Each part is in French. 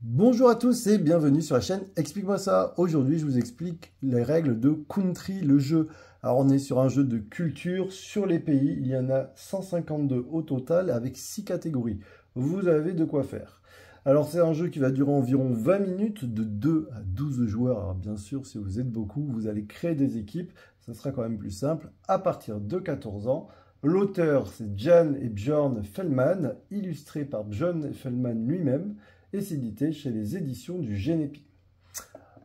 Bonjour à tous et bienvenue sur la chaîne Explique-moi ça. Aujourd'hui, je vous explique les règles de Country, le jeu. Alors, on est sur un jeu de culture sur les pays. Il y en a 152 au total avec 6 catégories. Vous avez de quoi faire. Alors, c'est un jeu qui va durer environ 20 minutes, de 2 à 12 joueurs. Alors, bien sûr, si vous êtes beaucoup, vous allez créer des équipes. Ça sera quand même plus simple à partir de 14 ans. L'auteur, c'est Jan et Björn Fellman, illustré par Björn Fellman lui-même. Et c'est édité chez les éditions du Génépi.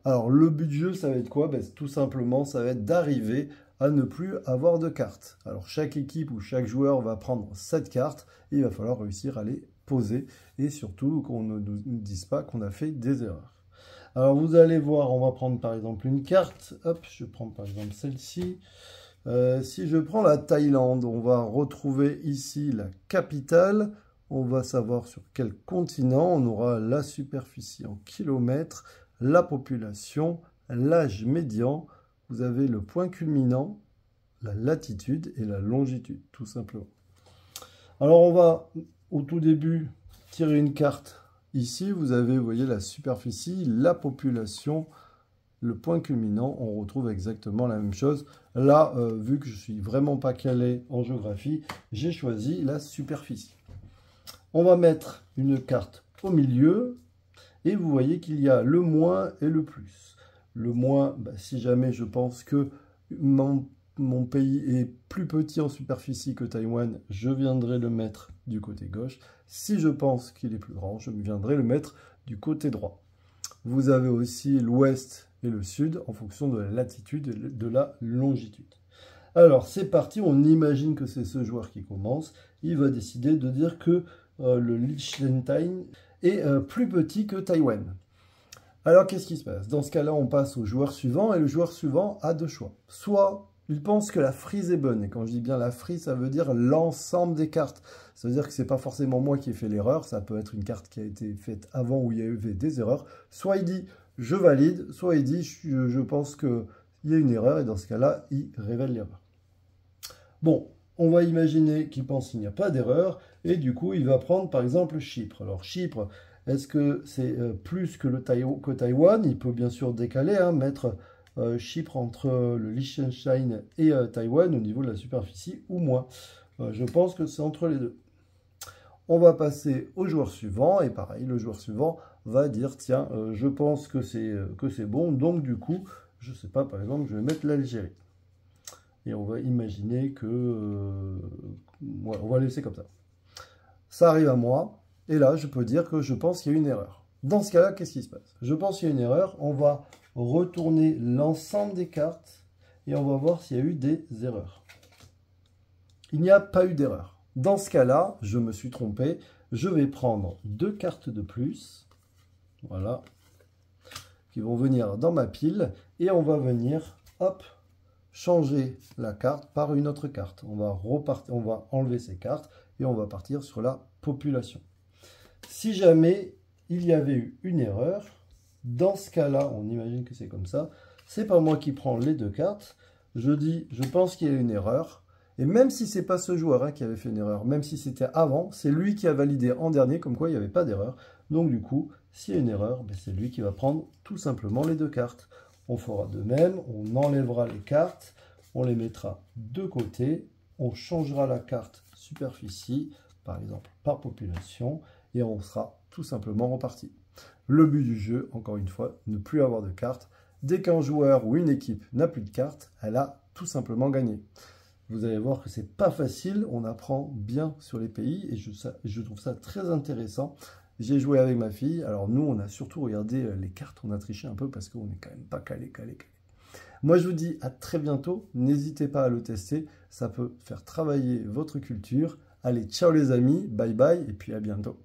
Alors, le but du jeu, ça va être quoi? Tout simplement, ça va être d'arriver à ne plus avoir de cartes. Alors, chaque équipe ou chaque joueur va prendre 7 cartes et il va falloir réussir à les poser et surtout qu'on ne nous dise pas qu'on a fait des erreurs. Alors, vous allez voir, on va prendre par exemple une carte. Hop, je prends par exemple celle-ci. Si je prends la Thaïlande, on va retrouver ici la capitale. On va savoir sur quel continent, on aura la superficie en kilomètres, la population, l'âge médian, vous avez le point culminant, la latitude et la longitude, tout simplement. Alors on va au tout début tirer une carte. Ici, vous avez, vous voyez, la superficie, la population, le point culminant, on retrouve exactement la même chose. Là, vu que je suis vraiment pas calé en géographie, j'ai choisi la superficie. On va mettre une carte au milieu et vous voyez qu'il y a le moins et le plus. Le moins, si jamais je pense que mon pays est plus petit en superficie que Taïwan, je viendrai le mettre du côté gauche. Si je pense qu'il est plus grand, je viendrai le mettre du côté droit. Vous avez aussi l'ouest et le sud en fonction de la latitude et de la longitude. Alors c'est parti, on imagine que c'est ce joueur qui commence. Il va décider de dire que le Liechtenstein est plus petit que Taïwan. Alors, qu'est-ce qui se passe? Dans ce cas-là, on passe au joueur suivant, et le joueur suivant a deux choix. Soit il pense que la frise est bonne, et quand je dis bien la frise, ça veut dire l'ensemble des cartes. Ça veut dire que ce n'est pas forcément moi qui ai fait l'erreur, ça peut être une carte qui a été faite avant où il y a eu des erreurs. Soit il dit je valide, soit il dit je pense qu'il y a une erreur, et dans ce cas-là, il révèle l'erreur. Bon, on va imaginer qu'il pense qu'il n'y a pas d'erreur, et du coup, il va prendre par exemple Chypre. Alors Chypre, est-ce que c'est plus que Taïwan? Il peut bien sûr décaler, mettre Chypre entre le Liechtenstein et Taïwan au niveau de la superficie, ou moins. Je pense que c'est entre les deux. On va passer au joueur suivant, et pareil, le joueur suivant va dire, tiens, je pense que c'est bon, donc du coup, je ne sais pas, par exemple, je vais mettre l'Algérie. Et on va imaginer que... ouais, on va laisser comme ça. Ça arrive à moi. Et là, je peux dire que je pense qu'il y a une erreur. Dans ce cas-là, qu'est-ce qui se passe? Je pense qu'il y a une erreur. On va retourner l'ensemble des cartes. Et on va voir s'il y a eu des erreurs. Il n'y a pas eu d'erreur. Dans ce cas-là, je me suis trompé. Je vais prendre 2 cartes de plus. Voilà. Qui vont venir dans ma pile. Et on va venir, hop, changer la carte par une autre carte. On va enlever ces cartes et on va partir sur la population. Si jamais il y avait eu une erreur, dans ce cas-là, on imagine que c'est comme ça, c'est pas moi qui prends les 2 cartes, je dis, je pense qu'il y a une erreur, et même si c'est pas ce joueur qui avait fait une erreur, même si c'était avant, c'est lui qui a validé en dernier, comme quoi il n'y avait pas d'erreur. Donc du coup, s'il y a une erreur, c'est lui qui va prendre tout simplement les 2 cartes. On fera de même, on enlèvera les cartes, on les mettra de côté, on changera la carte superficie, par exemple par population, et on sera tout simplement reparti. Le but du jeu, encore une fois, ne plus avoir de cartes. Dès qu'un joueur ou une équipe n'a plus de cartes, elle a tout simplement gagné. Vous allez voir que c'est pas facile, on apprend bien sur les pays, et je trouve ça très intéressant. J'ai joué avec ma fille, alors nous on a surtout regardé les cartes, on a triché un peu parce qu'on n'est quand même pas calé. Moi je vous dis à très bientôt, n'hésitez pas à le tester, ça peut faire travailler votre culture. Allez, ciao les amis, bye bye et puis à bientôt.